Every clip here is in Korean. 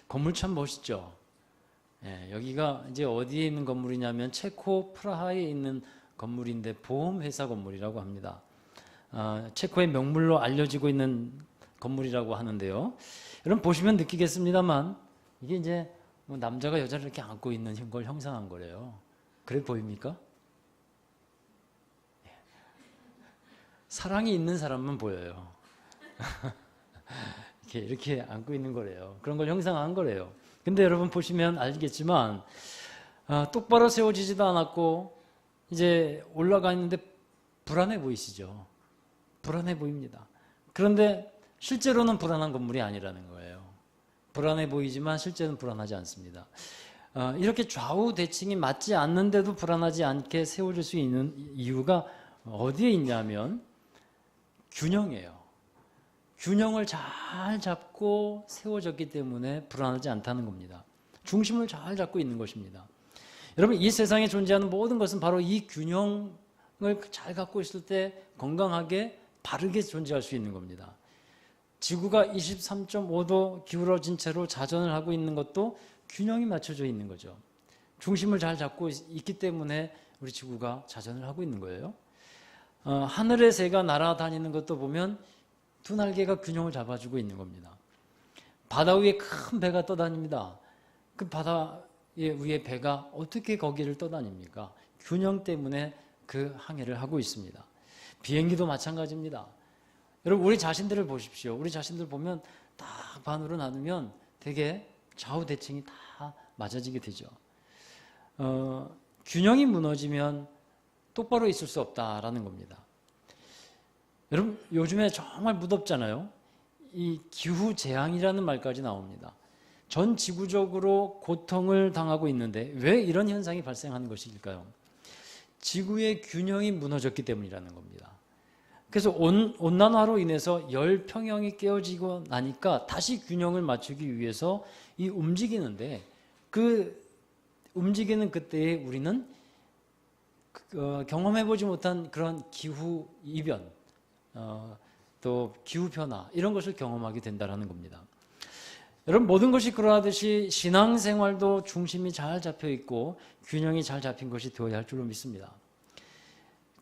건물 참 멋있죠. 예, 여기가 이제 어디에 있는 건물이냐면 체코 프라하에 있는 건물인데 보험회사 건물이라고 합니다. 체코의 명물로 알려지고 있는 건물이라고 하는데요. 여러분 보시면 느끼겠습니다만 이게 이제 뭐 남자가 여자를 이렇게 안고 있는 걸 형상한 거래요. 그래 보입니까? 사랑이 있는 사람만 보여요. 이렇게 안고 있는 거래요. 그런 걸 형상한 거래요. 근데 여러분 보시면 알겠지만 똑바로 세워지지도 않았고 이제 올라가 있는데 불안해 보이시죠? 불안해 보입니다. 그런데 실제로는 불안한 건물이 아니라는 거예요. 불안해 보이지만 실제는 불안하지 않습니다. 이렇게 좌우 대칭이 맞지 않는데도 불안하지 않게 세워질 수 있는 이유가 어디에 있냐면 균형이에요. 균형을 잘 잡고 세워졌기 때문에 불안하지 않다는 겁니다. 중심을 잘 잡고 있는 것입니다. 여러분 이 세상에 존재하는 모든 것은 바로 이 균형을 잘 갖고 있을 때 건강하게 바르게 존재할 수 있는 겁니다. 지구가 23.5도 기울어진 채로 자전을 하고 있는 것도 균형이 맞춰져 있는 거죠. 중심을 잘 잡고 있기 때문에 우리 지구가 자전을 하고 있는 거예요. 하늘의 새가 날아다니는 것도 보면 두 날개가 균형을 잡아주고 있는 겁니다. 바다 위에 큰 배가 떠다닙니다. 그 바다 위에 배가 어떻게 거기를 떠다닙니까? 균형 때문에 그 항해를 하고 있습니다. 비행기도 마찬가지입니다. 여러분 우리 자신들을 보십시오. 우리 자신들 보면 딱 반으로 나누면 되게 좌우 대칭이 다 맞아지게 되죠. 균형이 무너지면 똑바로 있을 수 없다라는 겁니다. 여러분 요즘에 정말 무덥잖아요. 이 기후재앙이라는 말까지 나옵니다. 전 지구적으로 고통을 당하고 있는데 왜 이런 현상이 발생하는 것일까요? 지구의 균형이 무너졌기 때문이라는 겁니다. 그래서 온난화로 인해서 열 평형이 깨어지고 나니까 다시 균형을 맞추기 위해서 이 움직이는데 그 움직이는 그때에 우리는 경험해보지 못한 그런 기후 이변 또 기후 변화 이런 것을 경험하게 된다는 겁니다. 여러분 모든 것이 그러하듯이 신앙생활도 중심이 잘 잡혀 있고 균형이 잘 잡힌 것이 되어야 할 줄로 믿습니다.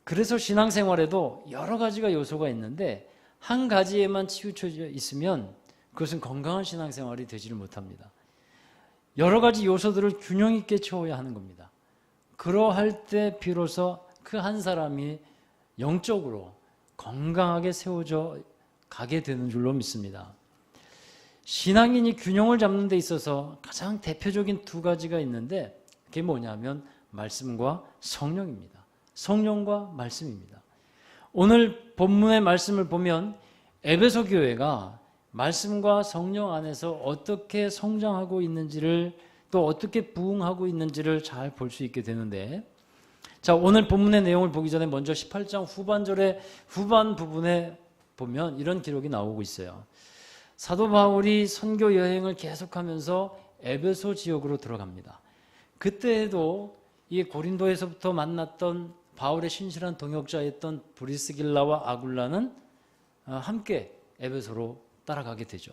그래서 신앙생활에도 여러 가지가 요소가 있는데 한 가지에만 치우쳐져 있으면 그것은 건강한 신앙생활이 되지를 못합니다. 여러 가지 요소들을 균형 있게 채워야 하는 겁니다. 그러할 때 비로소 그 한 사람이 영적으로 건강하게 세워져 가게 되는 줄로 믿습니다. 신앙인이 균형을 잡는 데 있어서 가장 대표적인 두 가지가 있는데 그게 뭐냐면 말씀과 성령입니다. 성령과 말씀입니다. 오늘 본문의 말씀을 보면 에베소 교회가 말씀과 성령 안에서 어떻게 성장하고 있는지를 또 어떻게 부흥하고 있는지를 잘 볼 수 있게 되는데 자 오늘 본문의 내용을 보기 전에 먼저 18장 후반절의 후반 부분에 보면 이런 기록이 나오고 있어요. 사도 바울이 선교 여행을 계속하면서 에베소 지역으로 들어갑니다. 그때에도 이 고린도에서부터 만났던 바울의 신실한 동역자였던 브리스길라와 아굴라는 함께 에베소로 따라가게 되죠.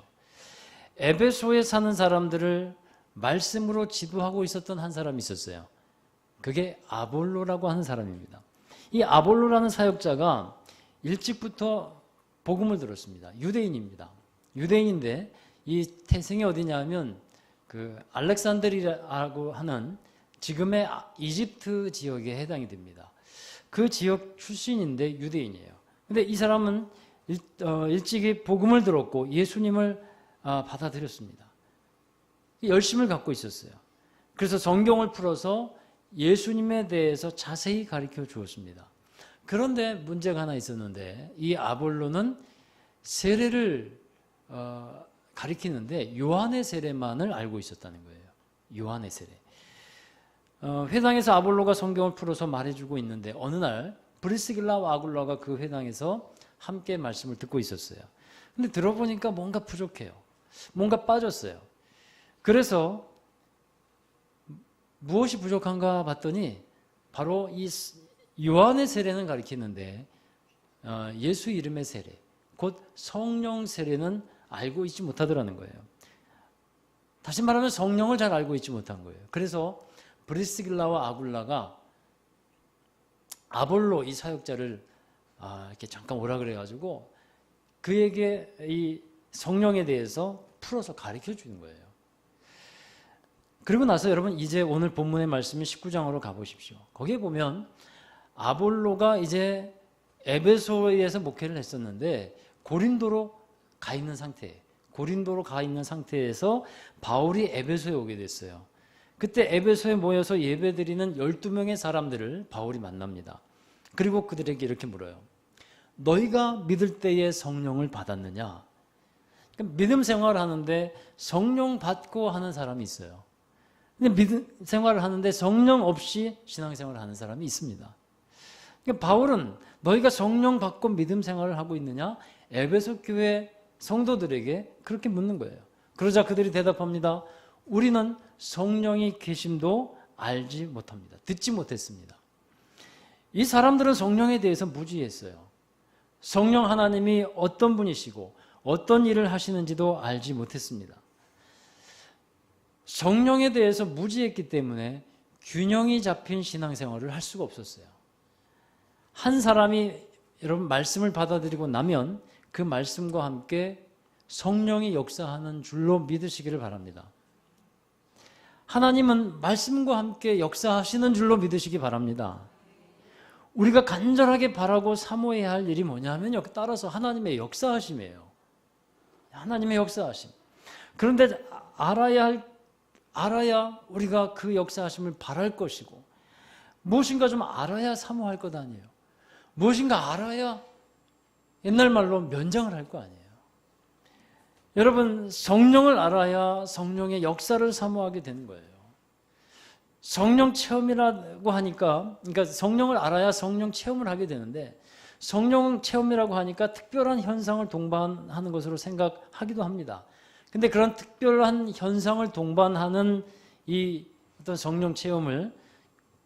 에베소에 사는 사람들을 말씀으로 지도하고 있었던 한 사람이 있었어요. 그게 아볼로라고 하는 사람입니다. 이 아볼로라는 사역자가 일찍부터 복음을 들었습니다. 유대인입니다. 유대인인데 이 태생이 어디냐 하면 그 알렉산드리아라고 하는 지금의 이집트 지역에 해당이 됩니다. 그 지역 출신인데 유대인이에요. 근데 이 사람은 일찍이 복음을 들었고 예수님을 받아들였습니다. 열심을 갖고 있었어요. 그래서 성경을 풀어서 예수님에 대해서 자세히 가르쳐 주었습니다. 그런데 문제가 하나 있었는데 이 아볼로는 세례를 가리키는데 요한의 세례만을 알고 있었다는 거예요. 요한의 세례. 회당에서 아볼로가 성경을 풀어서 말해주고 있는데 어느 날 브리스길라와 아굴라가 그 회당에서 함께 말씀을 듣고 있었어요. 근데 들어보니까 뭔가 부족해요. 뭔가 빠졌어요. 그래서 무엇이 부족한가 봤더니 바로 이 요한의 세례는 가리키는데 예수 이름의 세례, 곧 성령 세례는 알고 있지 못하더라는 거예요. 다시 말하면 성령을 잘 알고 있지 못한 거예요. 그래서 브리스길라와 아굴라가 아볼로 이 사역자를 이렇게 잠깐 오라 그래가지고 그에게 이 성령에 대해서 풀어서 가르쳐 주는 거예요. 그리고 나서 여러분 이제 오늘 본문의 말씀인 19장으로 가보십시오. 거기에 보면 아볼로가 이제 에베소에서 목회를 했었는데 고린도로 가 있는 상태에서 바울이 에베소에 오게 됐어요. 그때 에베소에 모여서 예배드리는 12명의 사람들을 바울이 만납니다. 그리고 그들에게 이렇게 물어요. 너희가 믿을 때에 성령을 받았느냐? 믿음 생활을 하는데 성령 받고 하는 사람이 있어요. 근데 믿음 생활을 하는데 성령 없이 신앙생활을 하는 사람이 있습니다. 그러니까 바울은 너희가 성령 받고 믿음 생활을 하고 있느냐? 에베소 교회 성도들에게 그렇게 묻는 거예요. 그러자 그들이 대답합니다. 우리는 성령이 계심도 알지 못합니다. 듣지 못했습니다. 이 사람들은 성령에 대해서 무지했어요. 성령 하나님이 어떤 분이시고 어떤 일을 하시는지도 알지 못했습니다. 성령에 대해서 무지했기 때문에 균형이 잡힌 신앙생활을 할 수가 없었어요. 한 사람이 여러분 말씀을 받아들이고 나면 그 말씀과 함께 성령이 역사하는 줄로 믿으시기를 바랍니다. 하나님은 말씀과 함께 역사하시는 줄로 믿으시기 바랍니다. 우리가 간절하게 바라고 사모해야 할 일이 뭐냐면요. 따라서 하나님의 역사하심이에요. 하나님의 역사하심. 그런데 알아야 우리가 그 역사하심을 바랄 것이고 무엇인가 좀 알아야 사모할 것 아니에요. 무엇인가 알아야 옛날 말로 면장을 할 거 아니에요. 여러분 성령을 알아야 성령의 역사를 사모하게 되는 거예요. 성령 체험이라고 하니까 그러니까 성령을 알아야 성령 체험을 하게 되는데 성령 체험이라고 하니까 특별한 현상을 동반하는 것으로 생각하기도 합니다. 근데 그런 특별한 현상을 동반하는 이 어떤 성령 체험을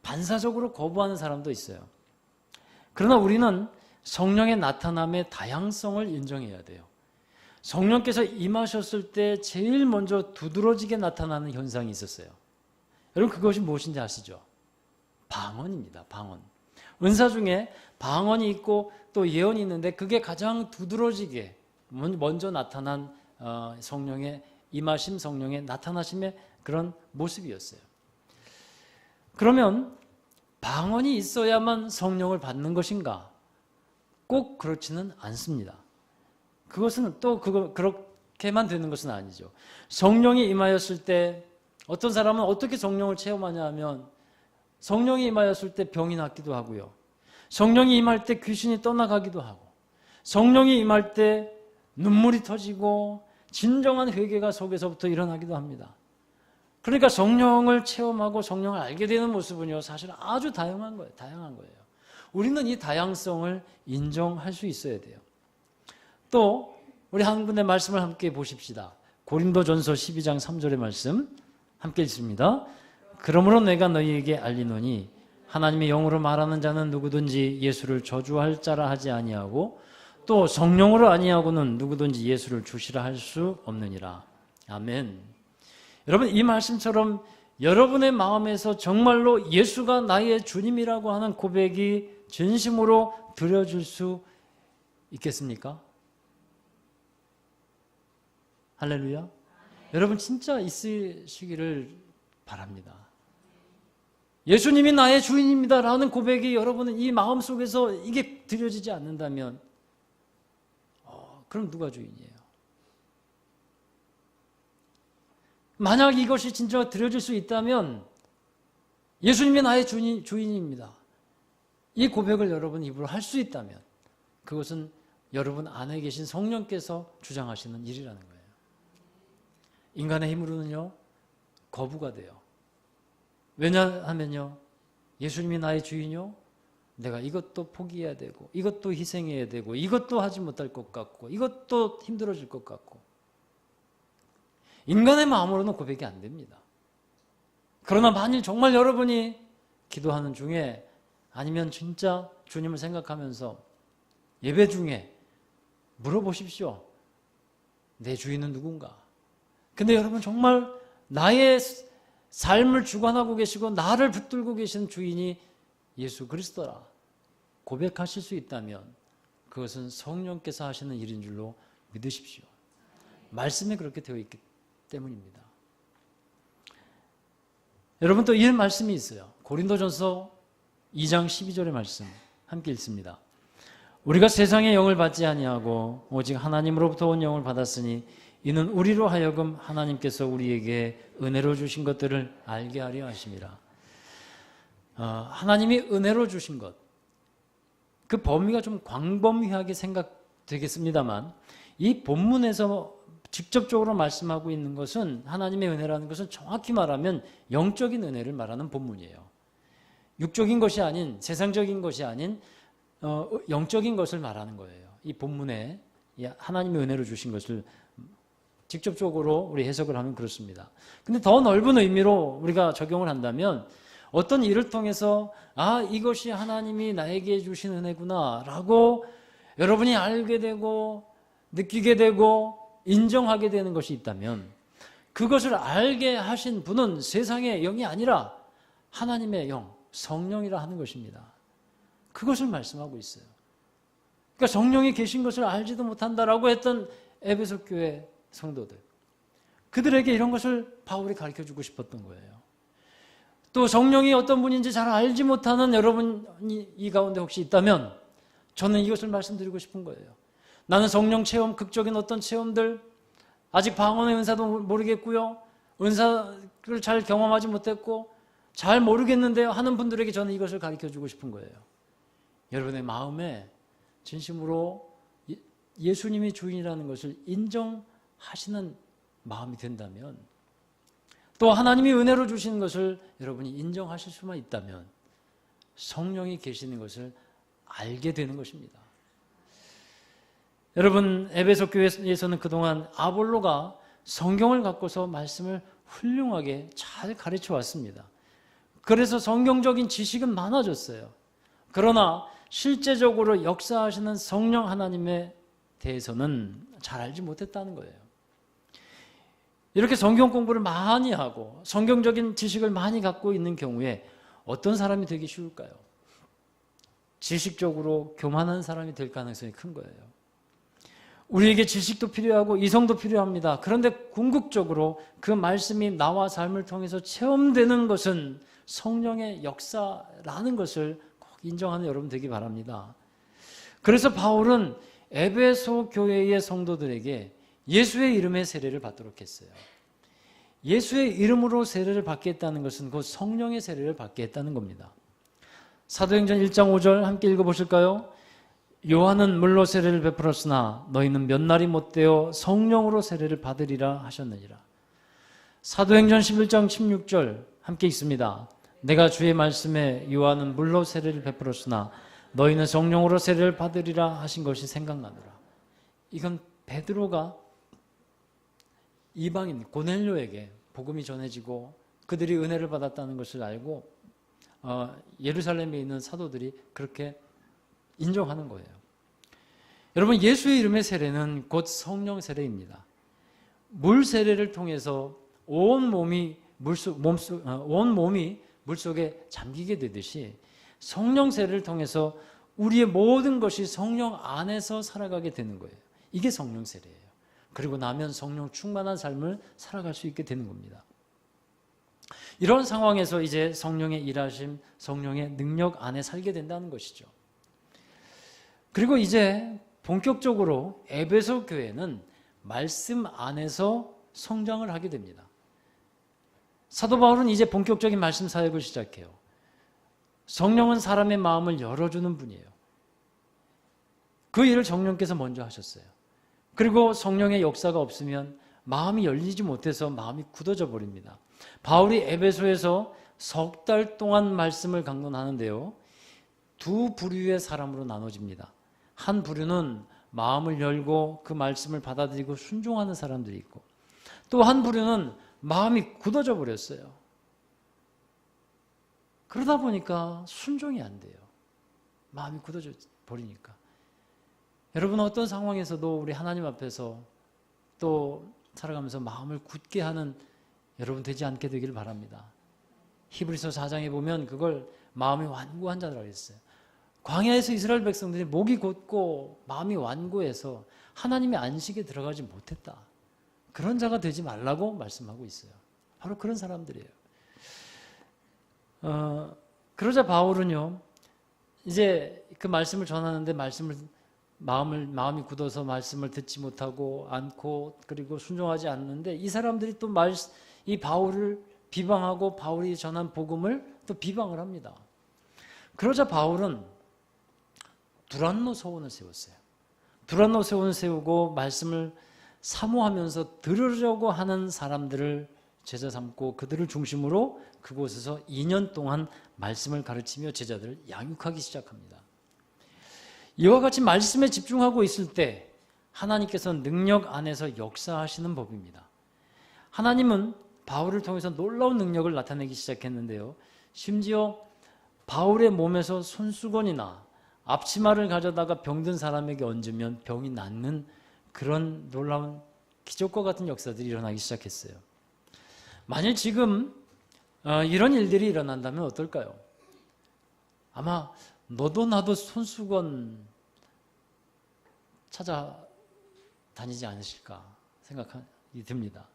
반사적으로 거부하는 사람도 있어요. 그러나 우리는 성령의 나타남의 다양성을 인정해야 돼요. 성령께서 임하셨을 때 제일 먼저 두드러지게 나타나는 현상이 있었어요. 여러분 그것이 무엇인지 아시죠? 방언입니다. 방언. 은사 중에 방언이 있고 또 예언이 있는데 그게 가장 두드러지게 먼저 나타난 성령의 임하심, 성령의 나타나심의 그런 모습이었어요. 그러면 방언이 있어야만 성령을 받는 것인가? 꼭 그렇지는 않습니다. 그것은 또 그렇게만 되는 것은 아니죠. 성령이 임하였을 때 어떤 사람은 어떻게 성령을 체험하냐 하면 성령이 임하였을 때 병이 낫기도 하고요. 성령이 임할 때 귀신이 떠나가기도 하고 성령이 임할 때 눈물이 터지고 진정한 회개가 속에서부터 일어나기도 합니다. 그러니까 성령을 체험하고 성령을 알게 되는 모습은요, 사실 아주 다양한 거예요. 우리는 이 다양성을 인정할 수 있어야 돼요. 또 우리 한 군데 말씀을 함께 보십시다. 고린도전서 12장 3절의 말씀 함께 읽습니다. 그러므로 내가 너희에게 알리노니 하나님의 영으로 말하는 자는 누구든지 예수를 저주할 자라 하지 아니하고 또 성령으로 아니하고는 누구든지 예수를 주시라 할 수 없느니라. 아멘. 여러분 이 말씀처럼 여러분의 마음에서 정말로 예수가 나의 주님이라고 하는 고백이 진심으로 드려질 수 있겠습니까? 할렐루야. 여러분 진짜 있으시기를 바랍니다. 예수님이 나의 주인입니다 라는 고백이 여러분은 이 마음속에서 이게 드려지지 않는다면 그럼 누가 주인이에요? 만약 이것이 진짜 드려질 수 있다면 예수님이 나의 주인입니다. 이 고백을 여러분 입으로 할 수 있다면 그것은 여러분 안에 계신 성령께서 주장하시는 일이라는 거예요. 인간의 힘으로는요 거부가 돼요. 왜냐하면요 예수님이 나의 주인이요 내가 이것도 포기해야 되고 이것도 희생해야 되고 이것도 하지 못할 것 같고 이것도 힘들어질 것 같고 인간의 마음으로는 고백이 안 됩니다. 그러나 만일 정말 여러분이 기도하는 중에 아니면 진짜 주님을 생각하면서 예배 중에 물어보십시오. 내 주인은 누군가? 근데 여러분 정말 나의 삶을 주관하고 계시고 나를 붙들고 계신 주인이 예수 그리스도라 고백하실 수 있다면 그것은 성령께서 하시는 일인 줄로 믿으십시오. 말씀에 그렇게 되어 있기 때문입니다. 여러분 또 이런 말씀이 있어요. 고린도전서 2장 12절의 말씀 함께 읽습니다. 우리가 세상의 영을 받지 아니하고 오직 하나님으로부터 온 영을 받았으니 이는 우리로 하여금 하나님께서 우리에게 은혜로 주신 것들을 알게 하려 하심이라. 하나님이 은혜로 주신 것, 그 범위가 좀 광범위하게 생각되겠습니다만 이 본문에서 직접적으로 말씀하고 있는 것은 하나님의 은혜라는 것은 정확히 말하면 영적인 은혜를 말하는 본문이에요. 육적인 것이 아닌, 세상적인 것이 아닌 영적인 것을 말하는 거예요. 이 본문에 하나님의 은혜로 주신 것을 직접적으로 우리 해석을 하면 그렇습니다. 근데 더 넓은 의미로 우리가 적용을 한다면 어떤 일을 통해서 이것이 하나님이 나에게 주신 은혜구나 라고 여러분이 알게 되고 느끼게 되고 인정하게 되는 것이 있다면 그것을 알게 하신 분은 세상의 영이 아니라 하나님의 영, 성령이라 하는 것입니다. 그것을 말씀하고 있어요. 그러니까 성령이 계신 것을 알지도 못한다라고 했던 에베소 교회 성도들, 그들에게 이런 것을 바울이 가르쳐주고 싶었던 거예요. 또 성령이 어떤 분인지 잘 알지 못하는 여러분이 이 가운데 혹시 있다면 저는 이것을 말씀드리고 싶은 거예요. 나는 성령 체험, 극적인 어떤 체험들, 아직 방언의 은사도 모르겠고요. 은사를 잘 경험하지 못했고 잘 모르겠는데요 하는 분들에게 저는 이것을 가르쳐주고 싶은 거예요. 여러분의 마음에 진심으로 예수님이 주인이라는 것을 인정하시는 마음이 된다면, 또 하나님이 은혜로 주시는 것을 여러분이 인정하실 수만 있다면 성령이 계시는 것을 알게 되는 것입니다. 여러분, 에베소 교회에서는 그동안 아볼로가 성경을 갖고서 말씀을 훌륭하게 잘 가르쳐 왔습니다. 그래서 성경적인 지식은 많아졌어요. 그러나 실제적으로 역사하시는 성령 하나님에 대해서는 잘 알지 못했다는 거예요. 이렇게 성경 공부를 많이 하고 성경적인 지식을 많이 갖고 있는 경우에 어떤 사람이 되기 쉬울까요? 지식적으로 교만한 사람이 될 가능성이 큰 거예요. 우리에게 지식도 필요하고 이성도 필요합니다. 그런데 궁극적으로 그 말씀이 나와 삶을 통해서 체험되는 것은 성령의 역사라는 것을 꼭 인정하는 여러분 되기 바랍니다. 그래서 바울은 에베소 교회의 성도들에게 예수의 이름의 세례를 받도록 했어요. 예수의 이름으로 세례를 받게 했다는 것은 곧 성령의 세례를 받게 했다는 겁니다. 사도행전 1장 5절 함께 읽어보실까요? 요한은 물로 세례를 베풀었으나 너희는 몇 날이 못되어 성령으로 세례를 받으리라 하셨느니라. 사도행전 11장 16절 함께 읽습니다. 내가 주의 말씀에 요한은 물로 세례를 베풀었으나 너희는 성령으로 세례를 받으리라 하신 것이 생각나더라. 이건 베드로가 이방인 고넬료에게 복음이 전해지고 그들이 은혜를 받았다는 것을 알고 예루살렘에 있는 사도들이 그렇게 인정하는 거예요. 여러분, 예수의 이름의 세례는 곧 성령 세례입니다. 물 세례를 통해서 온 몸이 물속에 잠기게 되듯이 성령 세례를 통해서 우리의 모든 것이 성령 안에서 살아가게 되는 거예요. 이게 성령 세례예요. 그리고 나면 성령 충만한 삶을 살아갈 수 있게 되는 겁니다. 이런 상황에서 이제 성령의 일하심, 성령의 능력 안에 살게 된다는 것이죠. 그리고 이제 본격적으로 에베소 교회는 말씀 안에서 성장을 하게 됩니다. 사도 바울은 이제 본격적인 말씀 사역을 시작해요. 성령은 사람의 마음을 열어주는 분이에요. 그 일을 성령께서 먼저 하셨어요. 그리고 성령의 역사가 없으면 마음이 열리지 못해서 마음이 굳어져 버립니다. 바울이 에베소에서 석 달 동안 말씀을 강론하는데요, 두 부류의 사람으로 나눠집니다. 한 부류는 마음을 열고 그 말씀을 받아들이고 순종하는 사람들이 있고, 또 한 부류는 마음이 굳어져 버렸어요. 그러다 보니까 순종이 안 돼요. 마음이 굳어져 버리니까. 여러분, 어떤 상황에서도 우리 하나님 앞에서 또 살아가면서 마음을 굳게 하는 여러분 되지 않게 되길 바랍니다. 히브리서 4장에 보면 그걸 마음이 완고한 자라고 했어요. 광야에서 이스라엘 백성들이 목이 곧고 마음이 완고해서 하나님의 안식에 들어가지 못했다. 그런 자가 되지 말라고 말씀하고 있어요. 바로 그런 사람들이에요. 그러자 바울은요, 이제 그 말씀을 전하는데 마음이 굳어서 말씀을 듣지 못하고 않고 그리고 순종하지 않는데 이 사람들이 또 이 바울을 비방하고 바울이 전한 복음을 또 비방을 합니다. 그러자 바울은 두란노 서원을 세웠어요. 두란노 서원을 세우고 말씀을 사모하면서 들으려고 하는 사람들을 제자 삼고 그들을 중심으로 그곳에서 2년 동안 말씀을 가르치며 제자들을 양육하기 시작합니다. 이와 같이 말씀에 집중하고 있을 때 하나님께서 능력 안에서 역사하시는 법입니다. 하나님은 바울을 통해서 놀라운 능력을 나타내기 시작했는데요. 심지어 바울의 몸에서 손수건이나 앞치마를 가져다가 병든 사람에게 얹으면 병이 낫는 그런 놀라운 기적과 같은 역사들이 일어나기 시작했어요. 만일 지금 이런 일들이 일어난다면 어떨까요? 아마 너도 나도 손수건 찾아다니지 않으실까 생각이 듭니다.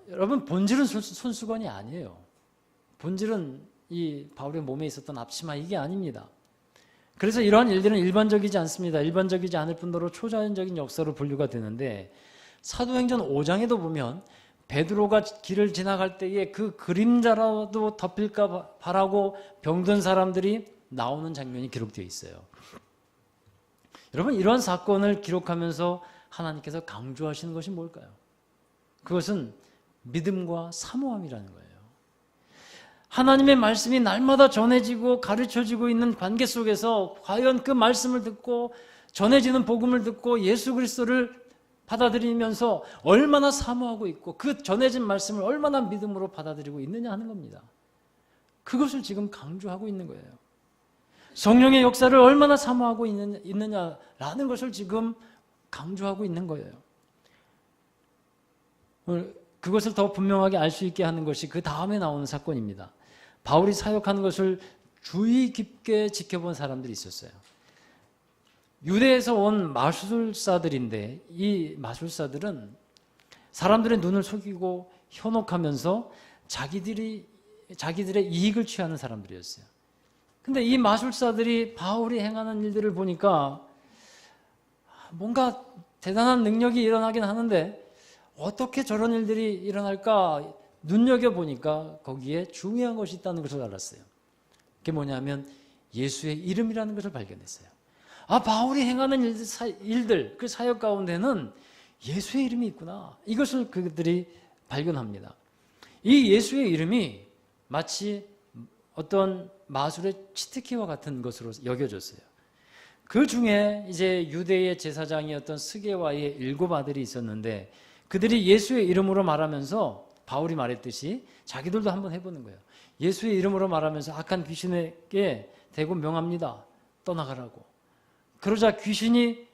여러분 본질은 손수건이 아니에요. 본질은 이 바울의 몸에 있었던 앞치마 이게 아닙니다. 그래서 이러한 일들은 일반적이지 않습니다. 일반적이지 않을 뿐더러 초자연적인 역사로 분류가 되는데 사도행전 5장에도 보면 베드로가 길을 지나갈 때에 그 그림자라도 덮일까 바라고 병든 사람들이 나오는 장면이 기록되어 있어요. 여러분 이러한 사건을 기록하면서 하나님께서 강조하시는 것이 뭘까요? 그것은 믿음과 사모함이라는 거예요. 하나님의 말씀이 날마다 전해지고 가르쳐지고 있는 관계 속에서 과연 그 말씀을 듣고 전해지는 복음을 듣고 예수 그리스도를 받아들이면서 얼마나 사모하고 있고 그 전해진 말씀을 얼마나 믿음으로 받아들이고 있느냐 하는 겁니다. 그것을 지금 강조하고 있는 거예요. 성령의 역사를 얼마나 사모하고 있느냐라는 것을 지금 강조하고 있는 거예요. 그것을 더 분명하게 알 수 있게 하는 것이 그 다음에 나오는 사건입니다. 바울이 사역하는 것을 주의 깊게 지켜본 사람들이 있었어요. 유대에서 온 마술사들인데 이 마술사들은 사람들의 눈을 속이고 현혹하면서 자기들의 이익을 취하는 사람들이었어요. 근데 이 마술사들이 바울이 행하는 일들을 보니까 뭔가 대단한 능력이 일어나긴 하는데 어떻게 저런 일들이 일어날까 눈여겨보니까 거기에 중요한 것이 있다는 것을 알았어요. 그게 뭐냐면 예수의 이름이라는 것을 발견했어요. 바울이 행하는 일들, 그 사역 가운데는 예수의 이름이 있구나. 이것을 그들이 발견합니다. 이 예수의 이름이 마치 어떤 마술의 치트키와 같은 것으로 여겨졌어요. 그 중에 이제 유대의 제사장이었던 스게와의 7 아들이 있었는데 그들이 예수의 이름으로 말하면서 바울이 말했듯이 자기들도 한번 해보는 거예요. 예수의 이름으로 말하면서 악한 귀신에게 대고 명합니다. 떠나가라고. 그러자 귀신이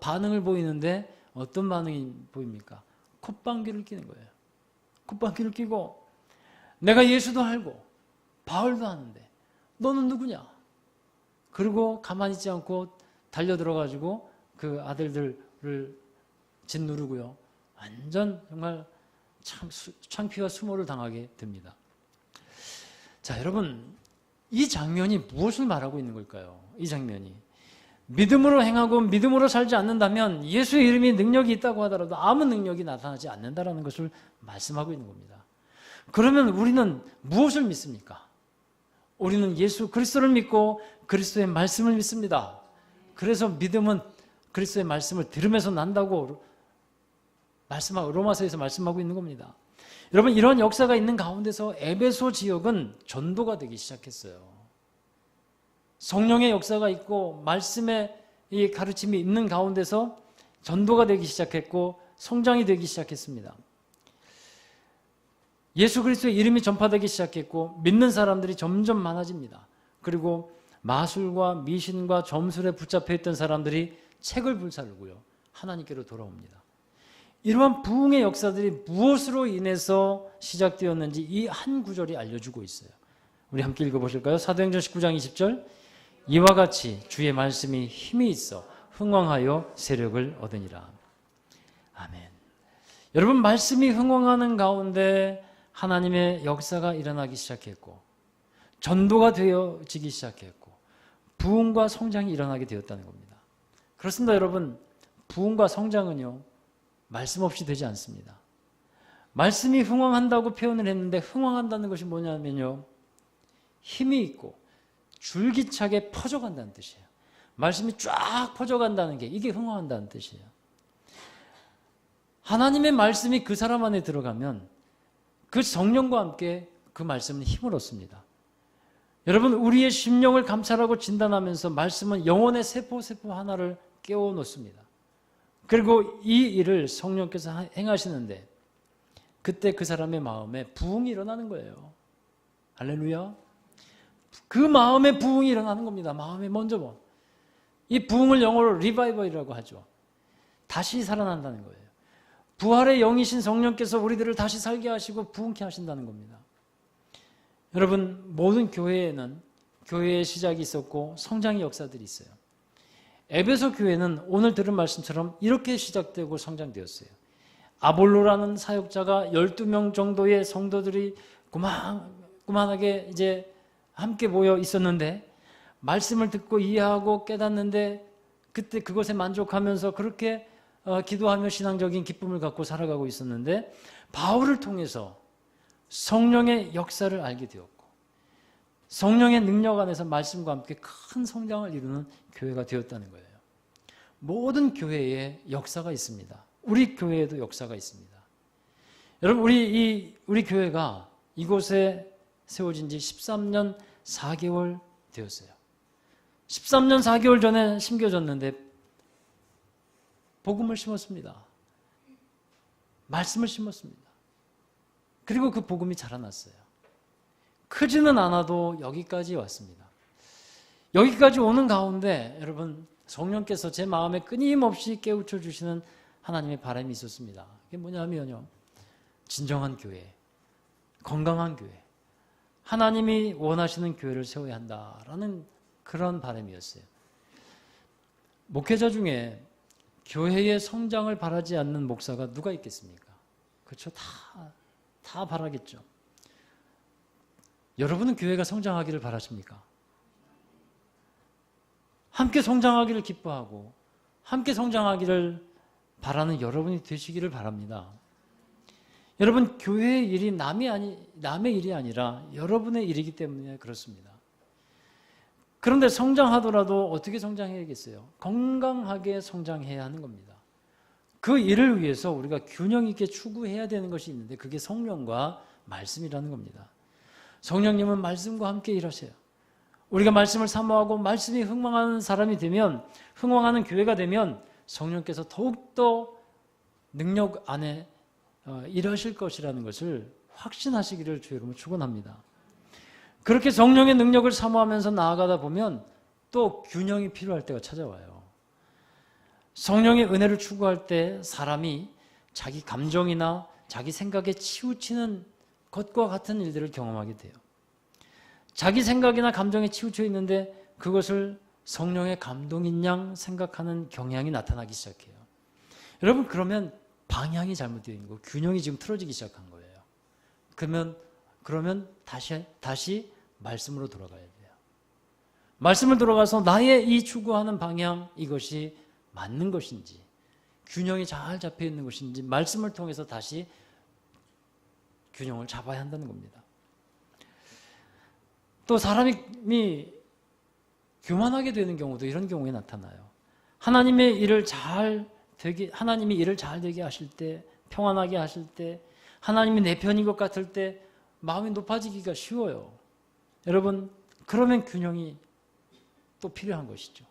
반응을 보이는데 어떤 반응이 보입니까? 콧방귀를 끼는 거예요. 콧방귀를 끼고 내가 예수도 알고 바울도 아는데 너는 누구냐? 그리고 가만히 있지 않고 달려들어가지고 그 아들들을 짓누르고요. 완전 정말 창피와 수모를 당하게 됩니다. 자, 여러분 이 장면이 무엇을 말하고 있는 걸까요? 이 장면이 믿음으로 행하고 믿음으로 살지 않는다면 예수의 이름이 능력이 있다고 하더라도 아무 능력이 나타나지 않는다는 것을 말씀하고 있는 겁니다. 그러면 우리는 무엇을 믿습니까? 우리는 예수 그리스도를 믿고 그리스도의 말씀을 믿습니다. 그래서 믿음은 그리스도의 말씀을 들으면서 난다고 로마서에서 말씀하고 있는 겁니다. 여러분 이런 역사가 있는 가운데서 에베소 지역은 전도가 되기 시작했어요. 성령의 역사가 있고 말씀의 이 가르침이 있는 가운데서 전도가 되기 시작했고 성장이 되기 시작했습니다. 예수 그리스도의 이름이 전파되기 시작했고 믿는 사람들이 점점 많아집니다. 그리고 마술과 미신과 점술에 붙잡혀 있던 사람들이 책을 불사르고요. 하나님께로 돌아옵니다. 이러한 부흥의 역사들이 무엇으로 인해서 시작되었는지 이 한 구절이 알려주고 있어요. 우리 함께 읽어보실까요? 사도행전 19장 20절. 이와 같이 주의 말씀이 힘이 있어 흥왕하여 세력을 얻으니라. 아멘. 여러분, 말씀이 흥왕하는 가운데 하나님의 역사가 일어나기 시작했고 전도가 되어지기 시작했고 부흥과 성장이 일어나게 되었다는 겁니다. 그렇습니다. 여러분, 부흥과 성장은요 말씀 없이 되지 않습니다. 말씀이 흥왕한다고 표현을 했는데 흥왕한다는 것이 뭐냐면요, 힘이 있고 줄기차게 퍼져간다는 뜻이에요. 말씀이 쫙 퍼져간다는 게 이게 흥왕한다는 뜻이에요. 하나님의 말씀이 그 사람 안에 들어가면 그 성령과 함께 그 말씀은 힘을 얻습니다. 여러분, 우리의 심령을 감찰하고 진단하면서 말씀은 영혼의 세포 하나를 깨워놓습니다. 그리고 이 일을 성령께서 행하시는데 그때 그 사람의 마음에 부흥이 일어나는 거예요. 할렐루야. 그 마음에 부흥이 일어나는 겁니다. 마음에 먼저 이 부흥을 영어로 리바이벌이라고 하죠. 다시 살아난다는 거예요. 부활의 영이신 성령께서 우리들을 다시 살게 하시고 부흥케 하신다는 겁니다. 여러분, 모든 교회에는 교회의 시작이 있었고 성장의 역사들이 있어요. 에베소 교회는 오늘 들은 말씀처럼 이렇게 시작되고 성장되었어요. 아볼로라는 사역자가 12명 정도의 성도들이 꾸만하게 이제 함께 모여 있었는데 말씀을 듣고 이해하고 깨닫는데 그때 그것에 만족하면서 그렇게 기도하며 신앙적인 기쁨을 갖고 살아가고 있었는데 바울을 통해서 성령의 역사를 알게 되었고 성령의 능력 안에서 말씀과 함께 큰 성장을 이루는 교회가 되었다는 거예요. 모든 교회에 역사가 있습니다. 우리 교회에도 역사가 있습니다. 여러분, 우리 교회가 이곳에 세워진 지 13년 4개월 되었어요. 13년 4개월 전에 심겨졌는데 복음을 심었습니다. 말씀을 심었습니다. 그리고 그 복음이 자라났어요. 크지는 않아도 여기까지 왔습니다. 여기까지 오는 가운데 여러분, 성령께서 제 마음에 끊임없이 깨우쳐 주시는 하나님의 바람이 있었습니다. 그게 뭐냐면요, 진정한 교회, 건강한 교회, 하나님이 원하시는 교회를 세워야 한다라는 그런 바람이었어요. 목회자 중에 교회의 성장을 바라지 않는 목사가 누가 있겠습니까? 그렇죠? 다 바라겠죠. 여러분은 교회가 성장하기를 바라십니까? 함께 성장하기를 기뻐하고 함께 성장하기를 바라는 여러분이 되시기를 바랍니다. 여러분, 교회의 일이 남의 일이 아니라 여러분의 일이기 때문에 그렇습니다. 그런데 성장하더라도 어떻게 성장해야겠어요? 건강하게 성장해야 하는 겁니다. 그 일을 위해서 우리가 균형 있게 추구해야 되는 것이 있는데 그게 성령과 말씀이라는 겁니다. 성령님은 말씀과 함께 일하세요. 우리가 말씀을 사모하고 말씀이 흥망하는 사람이 되면, 흥망하는 교회가 되면 성령께서 더욱더 능력 안에 일하실 것이라는 것을 확신하시기를 주의 이름으로 축원합니다. 그렇게 성령의 능력을 사모하면서 나아가다 보면 또 균형이 필요할 때가 찾아와요. 성령의 은혜를 추구할 때 사람이 자기 감정이나 자기 생각에 치우치는 것과 같은 일들을 경험하게 돼요. 자기 생각이나 감정에 치우쳐 있는데 그것을 성령의 감동인 양 생각하는 경향이 나타나기 시작해요. 여러분, 그러면 방향이 잘못되어 있는 거예요. 균형이 지금 틀어지기 시작한 거예요. 그러면 다시 말씀으로 돌아가야 돼요. 말씀을 들어가서 나의 이 추구하는 방향, 이것이 맞는 것인지, 균형이 잘 잡혀 있는 것인지 말씀을 통해서 다시 균형을 잡아야 한다는 겁니다. 또 사람이 교만하게 되는 경우도 이런 경우에 나타나요. 하나님이 일을 잘 되게 하실 때, 평안하게 하실 때, 하나님이 내 편인 것 같을 때 마음이 높아지기가 쉬워요. 여러분, 그러면 균형이 또 필요한 것이죠.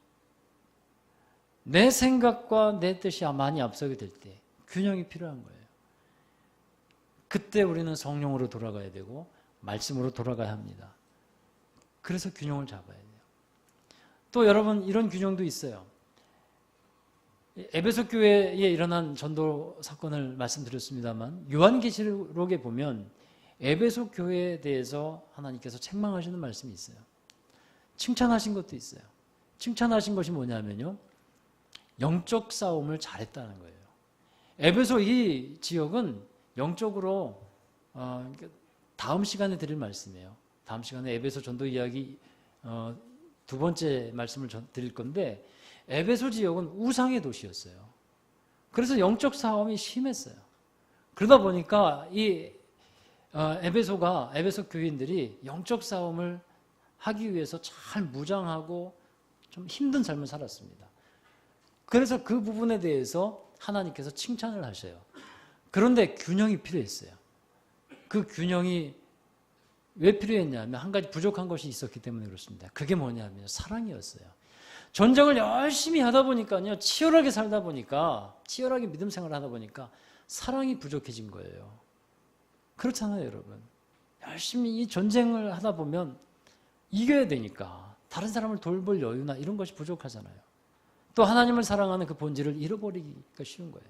내 생각과 내 뜻이 많이 앞서게 될 때 균형이 필요한 거예요. 그때 우리는 성령으로 돌아가야 되고 말씀으로 돌아가야 합니다. 그래서 균형을 잡아야 돼요. 또 여러분, 이런 균형도 있어요. 에베소 교회에 일어난 전도 사건을 말씀드렸습니다만 요한계시록에 보면 에베소 교회에 대해서 하나님께서 책망하시는 말씀이 있어요. 칭찬하신 것도 있어요. 칭찬하신 것이 뭐냐면요, 영적 싸움을 잘했다는 거예요. 에베소 이 지역은 영적으로 다음 시간에 드릴 말씀이에요. 다음 시간에 에베소 전도 이야기 두 번째 말씀을 드릴 건데, 에베소 지역은 우상의 도시였어요. 그래서 영적 싸움이 심했어요. 그러다 보니까 이 에베소 교인들이 영적 싸움을 하기 위해서 잘 무장하고 좀 힘든 삶을 살았습니다. 그래서 그 부분에 대해서 하나님께서 칭찬을 하셔요. 그런데 균형이 필요했어요. 그 균형이 왜 필요했냐면 한 가지 부족한 것이 있었기 때문에 그렇습니다. 그게 뭐냐면 사랑이었어요. 전쟁을 열심히 하다 보니까요, 치열하게 살다 보니까, 치열하게 믿음 생활을 하다 보니까 사랑이 부족해진 거예요. 그렇잖아요, 여러분. 열심히 이 전쟁을 하다 보면 이겨야 되니까 다른 사람을 돌볼 여유나 이런 것이 부족하잖아요. 또 하나님을 사랑하는 그 본질을 잃어버리기가 쉬운 거예요.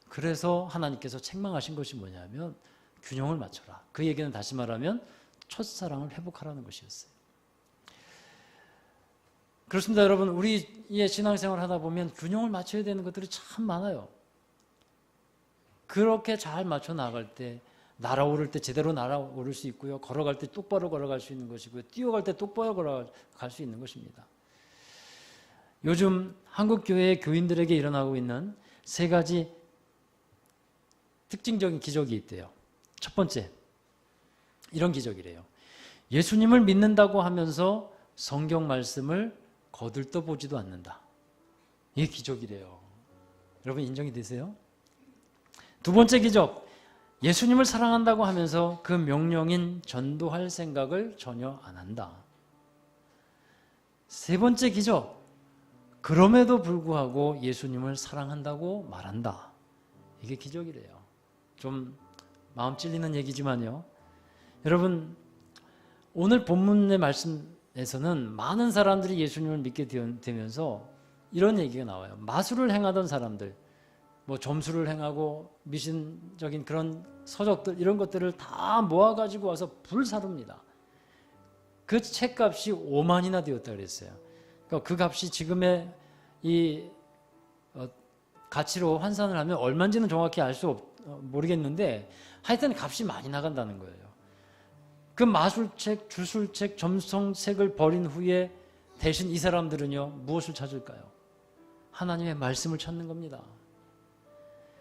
그래서 하나님께서 책망하신 것이 뭐냐면 균형을 맞춰라. 그 얘기는 다시 말하면 첫사랑을 회복하라는 것이었어요. 그렇습니다, 여러분. 우리의 신앙생활을 하다 보면 균형을 맞춰야 되는 것들이 참 많아요. 그렇게 잘 맞춰 나갈 때, 날아오를 때 제대로 날아오를 수 있고요, 걸어갈 때 똑바로 걸어갈 수 있는 것이고요, 뛰어갈 때 똑바로 걸어갈 수 있는 것입니다. 요즘 한국 교회의 교인들에게 일어나고 있는 세 가지 특징적인 기적이 있대요. 첫 번째, 이런 기적이래요. 예수님을 믿는다고 하면서 성경 말씀을 거들떠보지도 않는다. 이게 기적이래요. 여러분 인정이 되세요? 두 번째 기적, 예수님을 사랑한다고 하면서 그 명령인 전도할 생각을 전혀 안 한다. 세 번째 기적, 그럼에도 불구하고 예수님을 사랑한다고 말한다. 이게 기적이래요. 좀 마음 찔리는 얘기지만요, 여러분, 오늘 본문의 말씀에서는 많은 사람들이 예수님을 믿게 되면서 이런 얘기가 나와요. 마술을 행하던 사람들, 뭐 점수를 행하고 미신적인 그런 서적들, 이런 것들을 다 모아가지고 와서 불사릅니다. 그 책값이 5만이나 되었다 그랬어요. 그러니까 그 값이 지금의 이 가치로 환산을 하면 얼마인지는 정확히 모르겠는데 하여튼 값이 많이 나간다는 거예요. 그 마술책, 주술책, 점성책을 버린 후에 대신 이 사람들은요, 무엇을 찾을까요? 하나님의 말씀을 찾는 겁니다.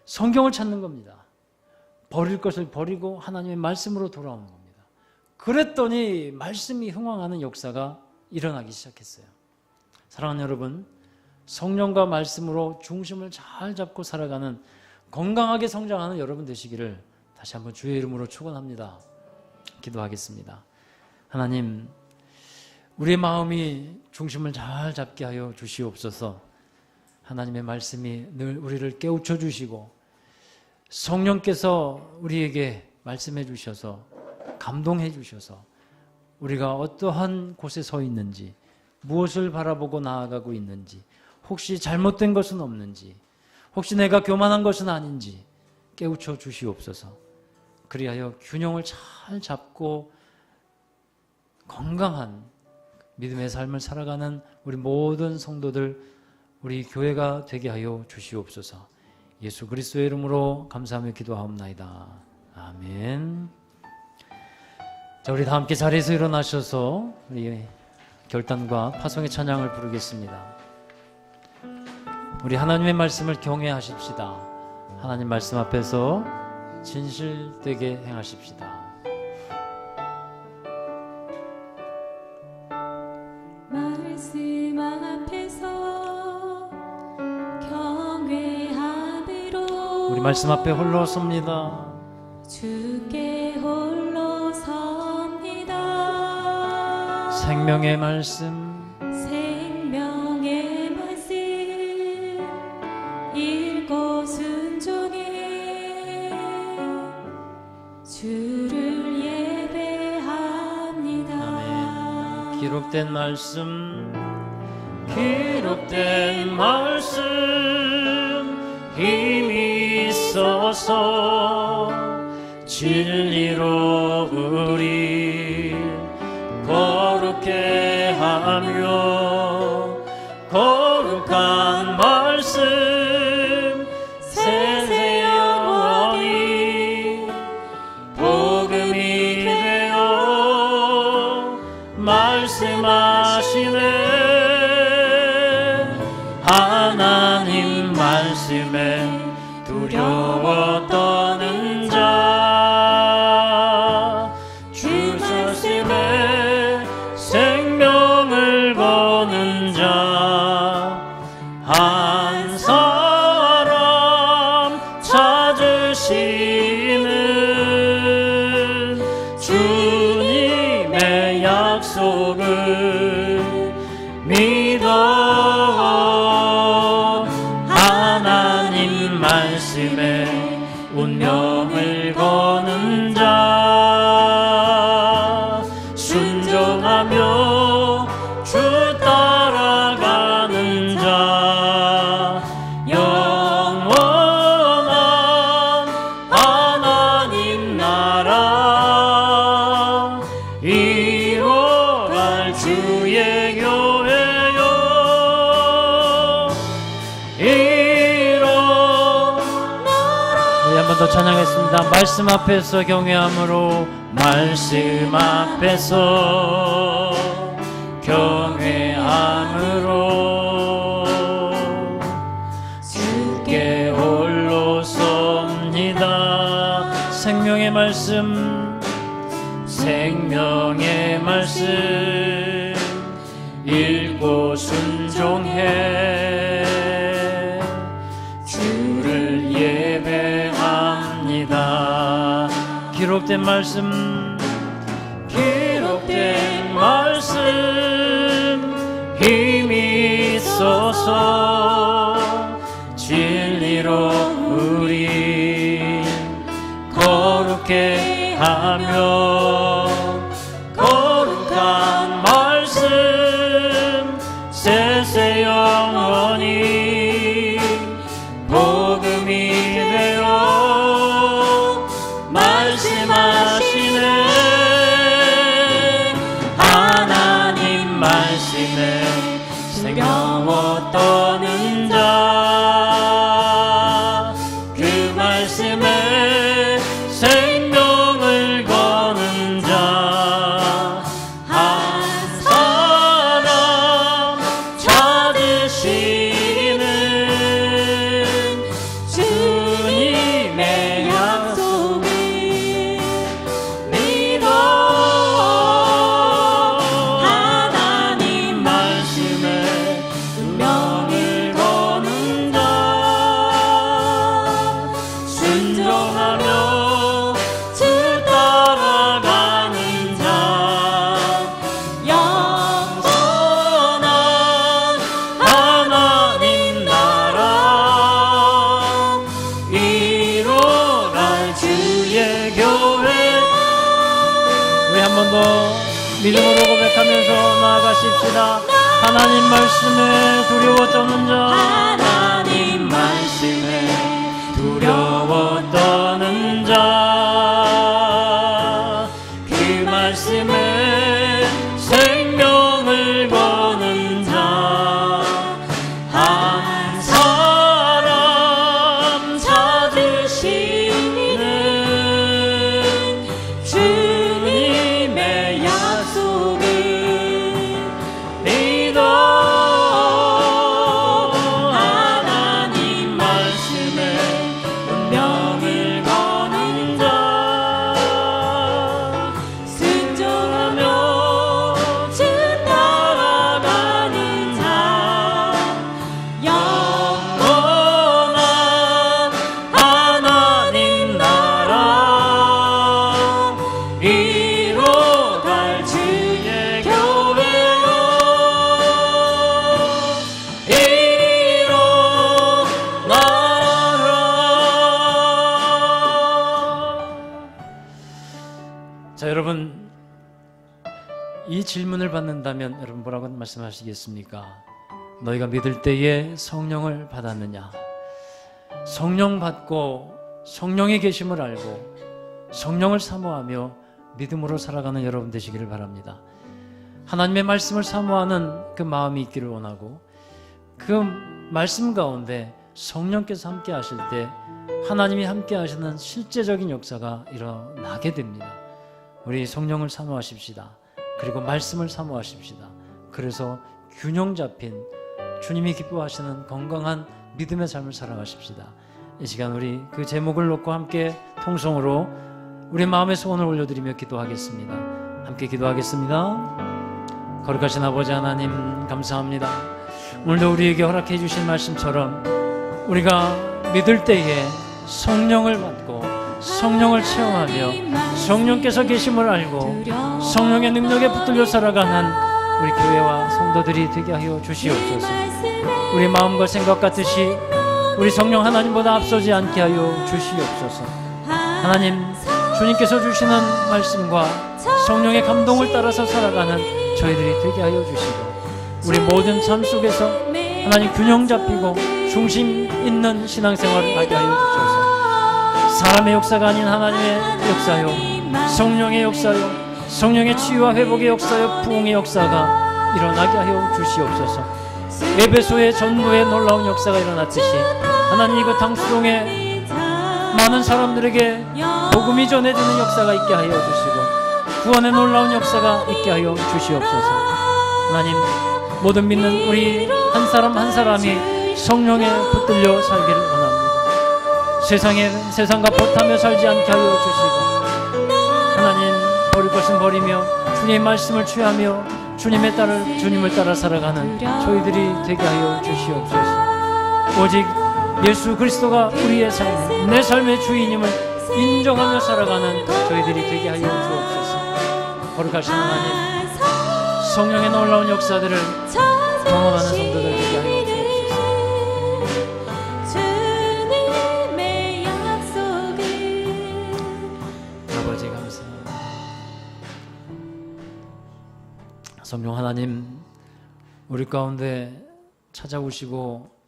성경을 찾는 겁니다. 버릴 것을 버리고 하나님의 말씀으로 돌아오는 겁니다. 그랬더니 말씀이 흥왕하는 역사가 일어나기 시작했어요. 사랑하는 여러분, 성령과 말씀으로 중심을 잘 잡고 살아가는, 건강하게 성장하는 여러분 되시기를 다시 한번 주의 이름으로 축원합니다. 기도하겠습니다. 하나님, 우리의 마음이 중심을 잘 잡게 하여 주시옵소서. 하나님의 말씀이 늘 우리를 깨우쳐 주시고 성령께서 우리에게 말씀해 주셔서 감동해 주셔서 우리가 어떠한 곳에 서 있는지, 무엇을 바라보고 나아가고 있는지, 혹시 잘못된 것은 없는지, 혹시 내가 교만한 것은 아닌지 깨우쳐 주시옵소서. 그리하여 균형을 잘 잡고 건강한 믿음의 삶을 살아가는 우리 모든 성도들, 우리 교회가 되게 하여 주시옵소서. 예수 그리스도의 이름으로 감사하며 기도하옵나이다. 아멘. 자, 우리 다 함께 자리에서 일어나셔서 우리 결단과 파송의 찬양을 부르겠습니다. 우리 하나님의 말씀을 경외하십시다. 하나님 말씀 앞에서 진실되게 행하십시다. 말씀 앞에서 경외함으로 우리 말씀 앞에 홀로 섭니다. 주께 홀로 섭니다. 생명의 말씀, 생명의 말씀 읽고 순종해 주를 예배합니다. 아멘. 기록된 말씀, 기록된 말씀 힘이 있어서 진리로 우리 거룩해 하며 거룩한 말씀 세세 영원히 복음이 되어 말씀하시네. 하나님 말씀에 두려워 떠는 자, 주 말씀에 생명을 거는 자, 한 사람 찾으시는 주님의 약속을 믿어. 하나님 말씀에 운명을 거는 자, 순종하며 주 따라가는 자, 영원한 하나님 나라 이뤄갈 주의 교회요. 우리 한 번 더 찬양했습니다. 말씀 앞에서 경외함으로, 말씀 앞에서 경외함으로 주께 홀로 섭니다. 생명의 말씀, 생명의 말씀 읽고 순종해 주를 예배합니다. 기록된 말씀, 기록된 말씀 힘이 있어서 진리로 우리 거룩해 하며 거룩한 말씀 세세 영원히 복음이 되어 말씀하시네. 하나님 말씀에 생명어 떠는 자, 그 말씀에 생명을 거는 자, 한 사람 찾으시는 주님의 약속을 믿어. 하나님 말씀에 운명을 거는 자, 순종하며 주 따라가는 자, 영원한 하나님 나라 이뤄갈 주의 교회. 우리 한 번 더 믿음으로 고백하면서 나아가십시다. 하나님 말씀에 두려워 떠는 자, 하나님 말씀에 두려워 떠는 자, 그 말씀에 생명을 거는 자, 한 사람 찾으시는 주님의 약속을 믿어. 하나님 말씀에 운명을 거는 자, 순종하며 주 따라가는 자, 영원한 하나님 나라 이뤄갈 주의 교회요. 자, 여러분, 이 질문을 받는다면 여러분 뭐라고 말씀하시겠습니까? 너희가 믿을 때에 성령을 받았느냐? 성령 받고 성령의 계심을 알고 성령을 사모하며 믿음으로 살아가는 여러분 되시기를 바랍니다. 하나님의 말씀을 사모하는 그 마음이 있기를 원하고 그 말씀 가운데 성령께서 함께 하실 때 하나님이 함께 하시는 실제적인 역사가 일어나게 됩니다. 우리 성령을 사모하십시다. 그리고 말씀을 사모하십시다. 그래서 균형 잡힌 주님이 기뻐하시는 건강한 믿음의 삶을 살아가십시다. 이 시간 우리 그 제목을 놓고 함께 통성으로 우리 마음의 소원을 올려드리며 기도하겠습니다. 함께 기도하겠습니다. 거룩하신 아버지 하나님 감사합니다. 오늘도 우리에게 허락해 주신 말씀처럼 우리가 믿을 때에 성령을 받고 성령을 체험하며 성령께서 계심을 알고 성령의 능력에 붙들려 살아가는 우리 교회와 성도들이 되게 하여 주시옵소서. 우리 마음과 생각 같듯이 우리 성령 하나님보다 앞서지 않게 하여 주시옵소서. 하나님, 주님께서 주시는 말씀과 성령의 감동을 따라서 살아가는 저희들이 되게 하여 주시고 우리 모든 삶 속에서 하나님 균형 잡히고 중심 있는 신앙생활을 하게 하여 주셔서 사람의 역사가 아닌 하나님의 역사요, 성령의 역사요, 성령의 치유와 회복의 역사요, 부흥의 역사가 일어나게 하여 주시옵소서. 에베소의 전도의 놀라운 역사가 일어났듯이 하나님 이곳 당수동에 많은 사람들에게 복음이 전해지는 역사가 있게 하여 주시고 구원의 놀라운 역사가 있게 하여 주시옵소서. 하나님, 모든 믿는 우리 한 사람 한 사람이 성령에 붙들려 살기를 원합니다. 세상과 벗하며 살지 않게 하여 주시고 하나님, 버릴 것은 버리며 주님의 말씀을 취하며 주님을 따라 살아가는 저희들이 되게 하여 주시옵소서. 오직 예수 그리스도가 우리의 삶, 내 삶의 주인임을 인정하며 살아가는 저희들이 되게 하여 주옵소서. 거룩하신 하나님, 성령의 놀라운 역사들을 경험하는 성도들 되게 하여 주옵소서. 주님의 약속을 아버지 감사합니다. 성령 하나님, 우리 가운데 찾아오시고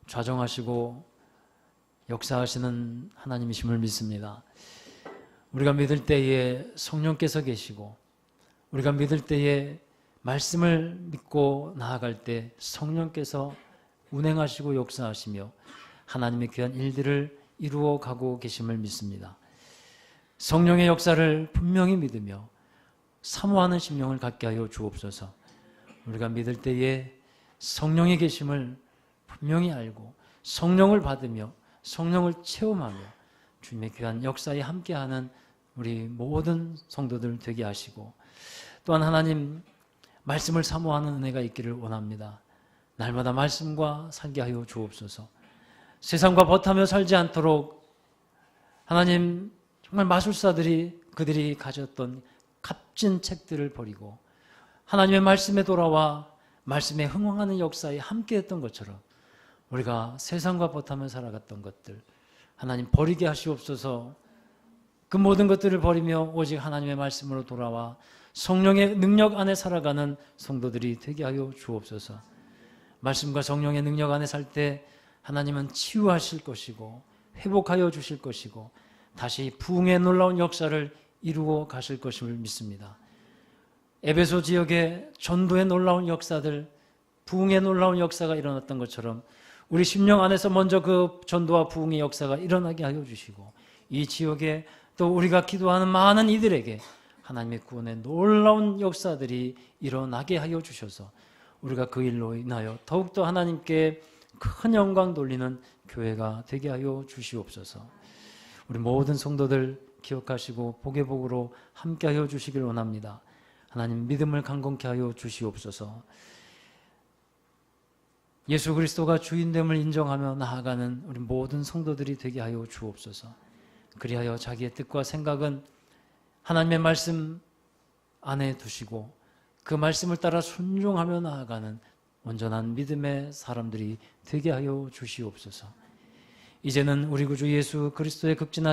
좌정하시고 역사하시는 하나님이심을 믿습니다. 우리가 믿을 때에 성령께서 계시고 우리가 믿을 때에 말씀을 믿고 나아갈 때 성령께서 운행하시고 역사하시며 하나님의 귀한 일들을 이루어 가고 계심을 믿습니다. 성령의 역사를 분명히 믿으며 사모하는 심령을 갖게 하여 주옵소서. 우리가 믿을 때에 성령의 계심을 분명히 알고 성령을 받으며 성령을 체험하며 주님의 귀한 역사에 함께하는 우리 모든 성도들 되게 하시고 또한 하나님 말씀을 사모하는 은혜가 있기를 원합니다. 날마다 말씀과 살게 하여 주옵소서. 세상과 벗하며 살지 않도록 하나님 정말 마술사들이 그들이 가졌던 값진 책들을 버리고 하나님의 말씀에 돌아와 말씀에 흥황하는 역사에 함께했던 것처럼 우리가 세상과 벗하며 살아갔던 것들 하나님 버리게 하시옵소서. 그 모든 것들을 버리며 오직 하나님의 말씀으로 돌아와 성령의 능력 안에 살아가는 성도들이 되게 하여 주옵소서. 말씀과 성령의 능력 안에 살 때 하나님은 치유하실 것이고 회복하여 주실 것이고 다시 부흥의 놀라운 역사를 이루어 가실 것임을 믿습니다. 에베소 지역의 전도의 놀라운 역사들, 부흥의 놀라운 역사가 일어났던 것처럼 우리 심령 안에서 먼저 그 전도와 부흥의 역사가 일어나게 하여 주시고 이 지역에 또 우리가 기도하는 많은 이들에게 하나님의 구원의 놀라운 역사들이 일어나게 하여 주셔서 우리가 그 일로 인하여 더욱더 하나님께 큰 영광 돌리는 교회가 되게 하여 주시옵소서. 우리 모든 성도들 기억하시고 복의 복으로 함께 하여 주시길 원합니다. 하나님 믿음을 강건케 하여 주시옵소서. 예수 그리스도가 주인됨을 인정하며 나아가는 우리 모든 성도들이 되게 하여 주옵소서. 그리하여 자기의 뜻과 생각은 하나님의 말씀 안에 두시고 그 말씀을 따라 순종하며 나아가는 온전한 믿음의 사람들이 되게 하여 주시옵소서. 이제는 우리 구주 예수 그리스도의 극진하신